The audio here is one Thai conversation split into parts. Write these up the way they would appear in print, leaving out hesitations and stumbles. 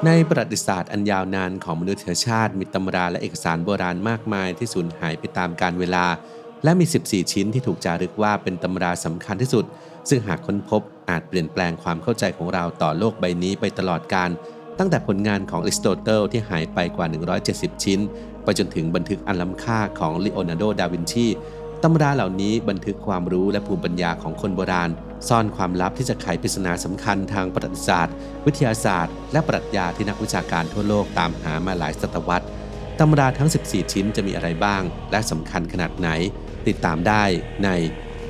ในประวัติศาสตร์อันยาวนานของมนุษยชาติมีตำราและเอกสารโบราณมากมายที่สูญหายไปตามกาลเวลาและมี14ชิ้นที่ถูกจารึกว่าเป็นตำราสำคัญที่สุดซึ่งหากค้นพบอาจเปลี่ยนแปลงความเข้าใจของเราต่อโลกใบนี้ไปตลอดกาลตั้งแต่ผลงานของอริสโตเติลที่หายไปกว่า170ชิ้นไปจนถึงบันทึกอันล้ำค่าของลีโอนาร์โด ดาวินชีตำราเหล่านี้บันทึกความรู้และภูมิปัญญาของคนโบราณซ่อนความลับที่จะไขปริศนาสำคัญทางประวัติศาสตร์วิทยาศาสตร์และปรัชญาที่นักวิชาการทั่วโลกตามหามาหลายศตวรรษตำราทั้ง14ชิ้นจะมีอะไรบ้างและสำคัญขนาดไหนติดตามได้ใน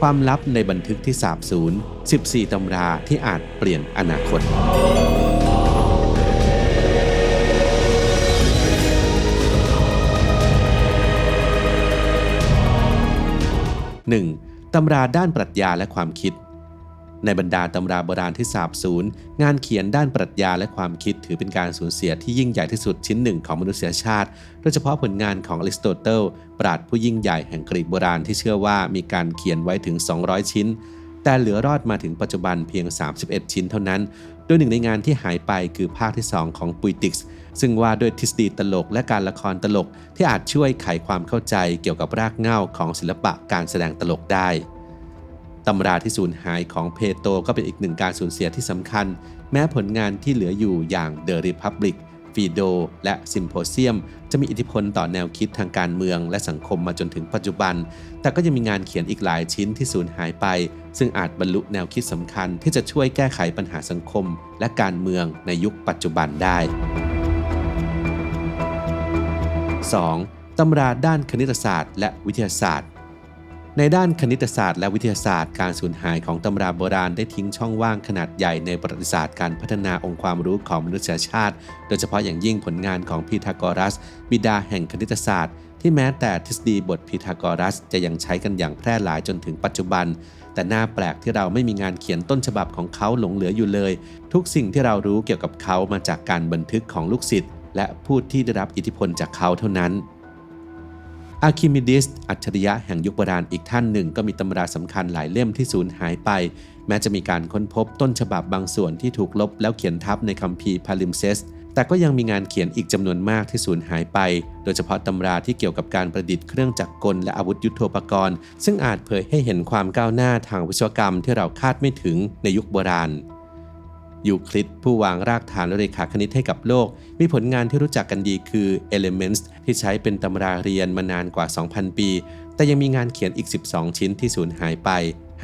ความลับในบันทึกที่สาบสูญ14ตำราที่อาจเปลี่ยนอนาคต1. ตำราด้านปรัชญาและความคิดในบรรดาตำราโบราณที่สาบสูญงานเขียนด้านปรัชญาและความคิดถือเป็นการสูญเสียที่ยิ่งใหญ่ที่สุดชิ้นหนึ่งของมนุษยชาติโดยเฉพาะผลงานของอริสโตเติลปราชญ์ผู้ยิ่งใหญ่แห่งกรีกโบราณที่เชื่อว่ามีการเขียนไว้ถึง200ชิ้นแต่เหลือรอดมาถึงปัจจุบันเพียง31ชิ้นเท่านั้นโดยหนึ่งในงานที่หายไปคือภาคที่2ของปุยติกส์ซึ่งว่าด้วยทฤษฎีตลกและการละครตลกที่อาจช่วยไขความเข้าใจเกี่ยวกับรากเหง้าของศิลปะการแสดงตลกได้ตำราที่สูญหายของเพโตรก็เป็นอีกหนึ่งการสูญเสียที่สำคัญแม้ผลงานที่เหลืออยู่อย่าง The Republic ฟีโดและซิมโพเซียมจะมีอิทธิพลต่อแนวคิดทางการเมืองและสังคมมาจนถึงปัจจุบันแต่ก็ยังมีงานเขียนอีกหลายชิ้นที่สูญหายไปซึ่งอาจบรรลุแนวคิดสำคัญที่จะช่วยแก้ไขปัญหาสังคมและการเมืองในยุคปัจจุบันได้ 2. ตำราด้านคณิตศาสตร์และวิทยาศาสตร์ในด้านคณิตศาสตร์และวิทยาศาสตร์การสูญหายของตำราโบราณได้ทิ้งช่องว่างขนาดใหญ่ในประวัติศาสตร์การพัฒนาองค์ความรู้ของมนุษยชาติโดยเฉพาะอย่างยิ่งผลงานของพีทาโกรัสบิดาแห่งคณิตศาสตร์ที่แม้แต่ทฤษฎีบทพีทาโกรัสจะยังใช้กันอย่างแพร่หลายจนถึงปัจจุบันแต่น่าแปลกที่เราไม่มีงานเขียนต้นฉบับของเขาหลงเหลืออยู่เลยทุกสิ่งที่เรารู้เกี่ยวกับเขามาจากการบันทึกของลูกศิษย์และผู้ที่ได้รับอิทธิพลจากเขาเท่านั้นอาร์คิมิดิสอัจฉริยะแห่งยุคโบราณอีกท่านหนึ่งก็มีตำราสำคัญหลายเล่มที่สูญหายไปแม้จะมีการค้นพบต้นฉบับบางส่วนที่ถูกลบแล้วเขียนทับในคัมภีร์พาลิมเซสแต่ก็ยังมีงานเขียนอีกจำนวนมากที่สูญหายไปโดยเฉพาะตำราที่เกี่ยวกับการประดิษฐ์เครื่องจักรกลและอาวุธยุทโธปกรณ์ซึ่งอาจเผยให้เห็นความก้าวหน้าทางวิศวกรรมที่เราคาดไม่ถึงในยุคโบราณยูคลิดผู้วางรากฐานและเรขาคณิตให้กับโลกมีผลงานที่รู้จักกันดีคือ Elements ที่ใช้เป็นตำราเรียนมานานกว่า 2,000 ปีแต่ยังมีงานเขียนอีก12ชิ้นที่สูญหายไป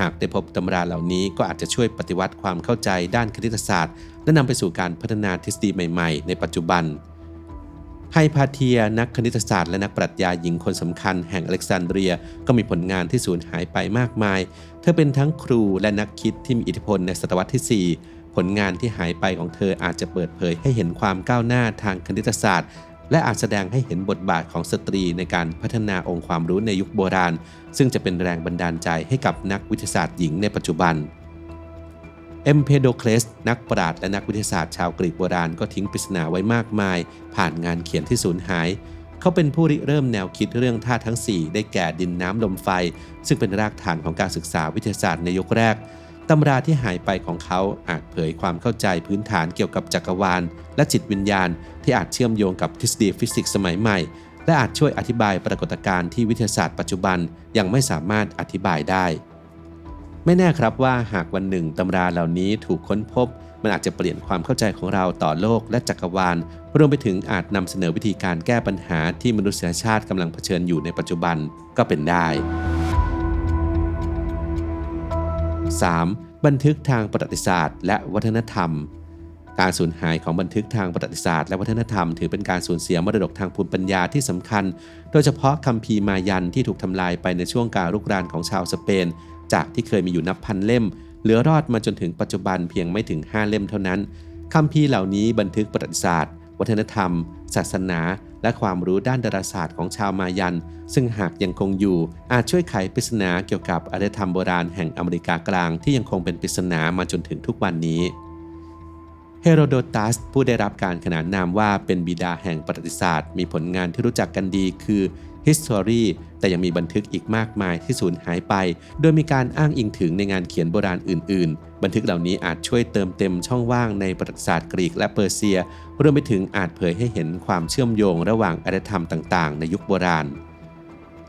หากได้พบตำราเหล่านี้ก็อาจจะช่วยปฏิวัติความเข้าใจด้านคณิตศาสตร์และนำไปสู่การพัฒนาทฤษฎีใหม่ๆในปัจจุบันไฮพาเทียนักคณิตศาสตร์และนักปรัชญาหญิงคนสำคัญแห่งอเล็กซานเดรียก็มีผลงานที่สูญหายไปมากมายเธอเป็นทั้งครูและนักคิดที่มีอิทธิพลในศตวรรษที่4ผลงานที่หายไปของเธออาจจะเปิดเผยให้เห็นความก้าวหน้าทางคณิตศาสตร์และอาจแสดงให้เห็นบทบาทของสตรีในการพัฒนาองค์ความรู้ในยุคโบราณซึ่งจะเป็นแรงบันดาลใจให้กับนักวิทยาศาสตร์หญิงในปัจจุบันเอมเพโดเคลสนักปราชญ์และนักวิทยาศาสตร์ชาวกรีกโบราณก็ทิ้งปริศนาไว้มากมายผ่านงานเขียนที่สูญหายเขาเป็นผู้ริเริ่มแนวคิดเรื่องธาตุทั้ง4ได้แก่ดินน้ำลมไฟซึ่งเป็นรากฐานของการศึกษาวิทยาศาสตร์ในยุคแรกตำราที่หายไปของเขาอาจเผยความเข้าใจพื้นฐานเกี่ยวกับจักรวาลและจิตวิญญาณที่อาจเชื่อมโยงกับทฤษฎีฟิสิกส์สมัยใหม่และอาจช่วยอธิบายปรากฏการณ์ที่วิทยาศาสตร์ปัจจุบันยังไม่สามารถอธิบายได้ไม่แน่ครับว่าหากวันหนึ่งตำราเหล่านี้ถูกค้นพบมันอาจจะเปลี่ยนความเข้าใจของเราต่อโลกและจักรวาลรวมไปถึงอาจนำเสนอวิธีการแก้ปัญหาที่มนุษยชาติกำลังเผชิญอยู่ในปัจจุบันก็เป็นได้ 3. บันทึกทางประวัติศาสตร์และวัฒนธรรมการสูญหายของบันทึกทางประวัติศาสตร์และวัฒนธรรมถือเป็นการสูญเสียมรดกทางภูมิปัญญาที่สำคัญโดยเฉพาะคัมภีร์มายันที่ถูกทำลายไปในช่วงการรุกรานของชาวสเปนจากที่เคยมีอยู่นับพันเล่มเหลือรอดมาจนถึงปัจจุบันเพียงไม่ถึง5เล่มเท่านั้นคัมภีร์เหล่านี้บันทึกประวัติศาสตร์วัฒนธรรมศาสนาและความรู้ด้านดาราศาสตร์ของชาวมายันซึ่งหากยังคงอยู่อาจช่วยไขปริศนาเกี่ยวกับอารยธรรมโบราณแห่งอเมริกากลางที่ยังคงเป็นปริศนามาจนถึงทุกวันนี้เฮ โรโดตัสผู้ได้รับการขนานนามว่าเป็นบิดาแห่งประวัติศาสตร์มีผลงานที่รู้จักกันดีคือ History แต่ยังมีบันทึกอีกมากมายที่สูญหายไปโดยมีการอ้างอิงถึงในงานเขียนโบราณอื่นๆบันทึกเหล่านี้อาจช่วยเติมเต็มช่องว่างในประวัติศาสตร์กรีกและเปอร์เซียรวมไปถึงอาจเผยให้เห็นความเชื่อมโยงระหว่างอารยธรรมต่างๆในยุคโบราณ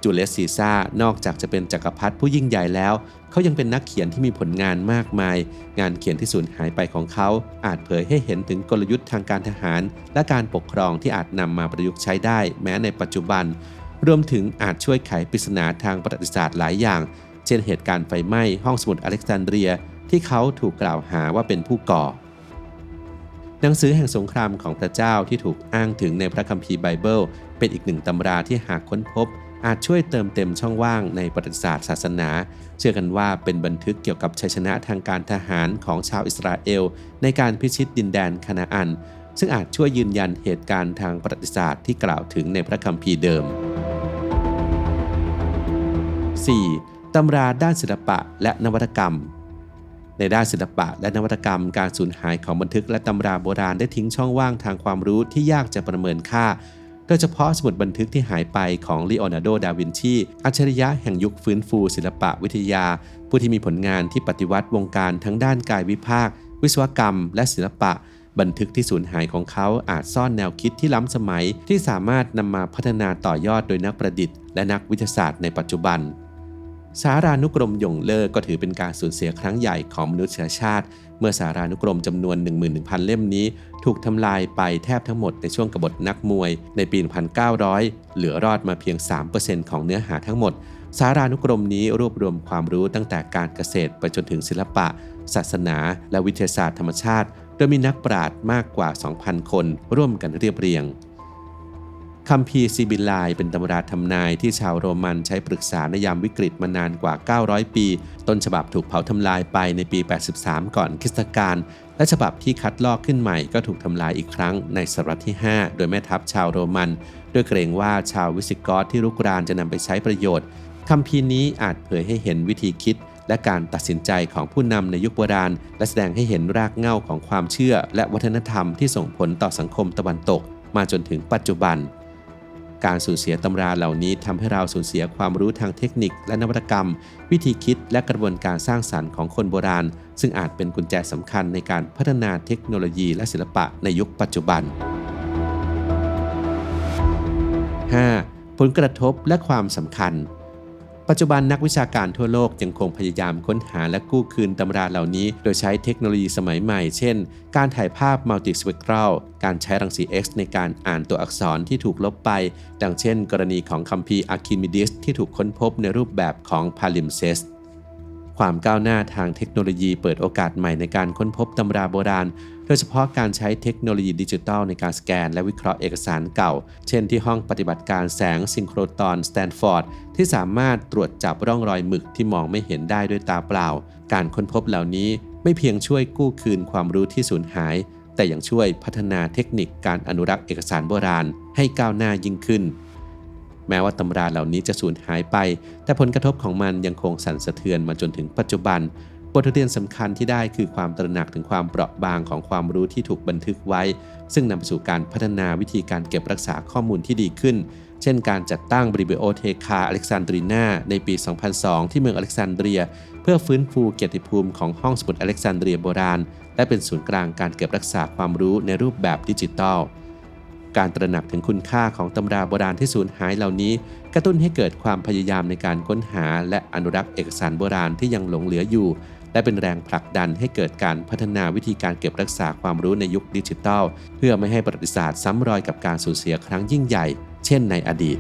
จูเลียสซีซ่านอกจากจะเป็นจักรพรรดิผู้ยิ่งใหญ่แล้วเขายังเป็นนักเขียนที่มีผลงานมากมายงานเขียนที่สูญหายไปของเขาอาจเผยให้เห็นถึงกลยุทธ์ทางการทหารและการปกครองที่อาจนำมาประยุกต์ใช้ได้แม้ในปัจจุบันรวมถึงอาจช่วยไขปริศนาทางประวัติศาสตร์หลายอย่างเช่นเหตุการณ์ไฟไหม้ห้องสมุดอเล็กซานเดรียที่เขาถูกกล่าวหาว่าเป็นผู้ก่อหนังสือแห่งสงครามของพระเจ้าที่ถูกอ้างถึงในพระคัมภีร์ไบเบิลเป็นอีกหนึ่งตำราที่หากค้นพบอาจช่วยเติมเต็มช่องว่างในประวัติศาสตร์ศาสนาเชื่อกันว่าเป็นบันทึกเกี่ยวกับชัยชนะทางการทหารของชาวอิสราเอลในการพิชิตดินแดนคานาอันซึ่งอาจช่วยยืนยันเหตุการณ์ทางประวัติศาสตร์ที่กล่าวถึงในพระคัมภีร์เดิม 4. ตำราด้านศิลปะและนวัตกรรมในด้านศิลปะและนวัตกรรมการสูญหายของบันทึกและตำราโบราณได้ทิ้งช่องว่างทางความรู้ที่ยากจะประเมินค่าโดยเฉพาะสมุดบันทึกที่หายไปของลีโอนาร์โด ดาวินชีอัจฉริยะแห่งยุคฟื้นฟูศิลปะวิทยาผู้ที่มีผลงานที่ปฏิวัติวงการทั้งด้านกายวิภาควิศวกรรมและศิลปะบันทึกที่สูญหายของเขาอาจซ่อนแนวคิดที่ล้ำสมัยที่สามารถนำมาพัฒนาต่อยอดโดยนักประดิษฐ์และนักวิทยาศาสตร์ในปัจจุบันสารานุกรมหยงเล่อก็ถือเป็นการสูญเสียครั้งใหญ่ของมนุษยชาติเมื่อสารานุกรมจำนวน 11,000 เล่มนี้ถูกทำลายไปแทบทั้งหมดในช่วงกบฏนักมวยในปี 1900 เหลือรอดมาเพียง 3% ของเนื้อหาทั้งหมดสารานุกรมนี้รวบรวมความรู้ตั้งแต่การเกษตรไปจนถึงศิลปะศาสนาและวิทยาศาสตร์ธรรมชาติโดยมีนักปราชญ์มากกว่า 2,000 คนร่วมกันเรียบเรียงคัมภีร์ซิบิลไลเป็นตำราทำนายที่ชาวโรมันใช้ปรึกษาในยามวิกฤตมานานกว่า 900 ปีต้นฉบับถูกเผาทำลายไปในปี 83 ก่อนคริสตกาลและฉบับที่คัดลอกขึ้นใหม่ก็ถูกทำลายอีกครั้งในศตวรรษที่ 5 โดยแม่ทัพชาวโรมันด้วยเกรงว่าชาววิสิกอธที่รุกรานจะนำไปใช้ประโยชน์คัมภีร์นี้อาจเผยให้เห็นวิธีคิดและการตัดสินใจของผู้นำในยุคโบราณและแสดงให้เห็นรากเหง้าของความเชื่อและวัฒนธรรมที่ส่งผลต่อสังคมตะวันตกมาจนถึงปัจจุบันการสูญเสียตำราเหล่านี้ทำให้เราสูญเสียความรู้ทางเทคนิคและนวัตกรรมวิธีคิดและกระบวนการสร้างสรรค์ของคนโบราณซึ่งอาจเป็นกุญแจสำคัญในการพัฒนาเทคโนโลยีและศิลปะในยุคปัจจุบัน 5. ผลกระทบและความสำคัญปัจจุบันนักวิชาการทั่วโลกยังคงพยายามค้นหาและกู้คืนตำราเหล่านี้โดยใช้เทคโนโลยีสมัยใหม่เช่นการถ่ายภาพมัลติสเปกตรัลการใช้รังสี X ในการอ่านตัวอักษรที่ถูกลบไปดังเช่นกรณีของคัมภีร์อาร์คิมิดิสที่ถูกค้นพบในรูปแบบของพาลิมเซสความก้าวหน้าทางเทคโนโลยีเปิดโอกาสใหม่ในการค้นพบตำราโบราณโดยเฉพาะการใช้เทคโนโลยีดิจิทัลในการสแกนและวิเคราะห์เอกสารเก่าเช่นที่ห้องปฏิบัติการแสงซิงโครตรอนสแตนฟอร์ดที่สามารถตรวจจับร่องรอยหมึกที่มองไม่เห็นได้ด้วยตาเปล่าการค้นพบเหล่านี้ไม่เพียงช่วยกู้คืนความรู้ที่สูญหายแต่ยังช่วยพัฒนาเทคนิคการอนุรักษ์เอกสารโบราณให้ก้าวหน้ายิ่งขึ้นแม้ว่าตำราเหล่านี้จะสูญหายไปแต่ผลกระทบของมันยังคงสั่นสะเทือนมาจนถึงปัจจุบันบทเรียนสำคัญที่ได้คือความตระหนักถึงความเปราะบางของความรู้ที่ถูกบันทึกไว้ซึ่งนำไปสู่การพัฒนาวิธีการเก็บรักษาข้อมูลที่ดีขึ้นเช่นการจัดตั้งบริบิโอเทคาอเล็กซานดรีนาในปี 2002 ที่เมืองอเล็กซานเดรียเพื่อฟื้นฟูเกียรติภูมิของห้องสมุดอเล็กซานเดรียโบราณและเป็นศูนย์กลางการเก็บรักษาความรู้ในรูปแบบดิจิทัลการตระหนักถึงคุณค่าของตำราโบราณที่สูญหายเหล่านี้กระตุ้นให้เกิดความพยายามในการค้นหาและอนุรักษ์เอกสารโบราณที่ยังหลงเหลืออยู่และเป็นแรงผลักดันให้เกิดการพัฒนาวิธีการเก็บรักษาความรู้ในยุคดิจิทัลเพื่อไม่ให้ประวัติศาสตร์ซ้ำรอยกับการสูญเสียครั้งยิ่งใหญ่เช่นในอดีต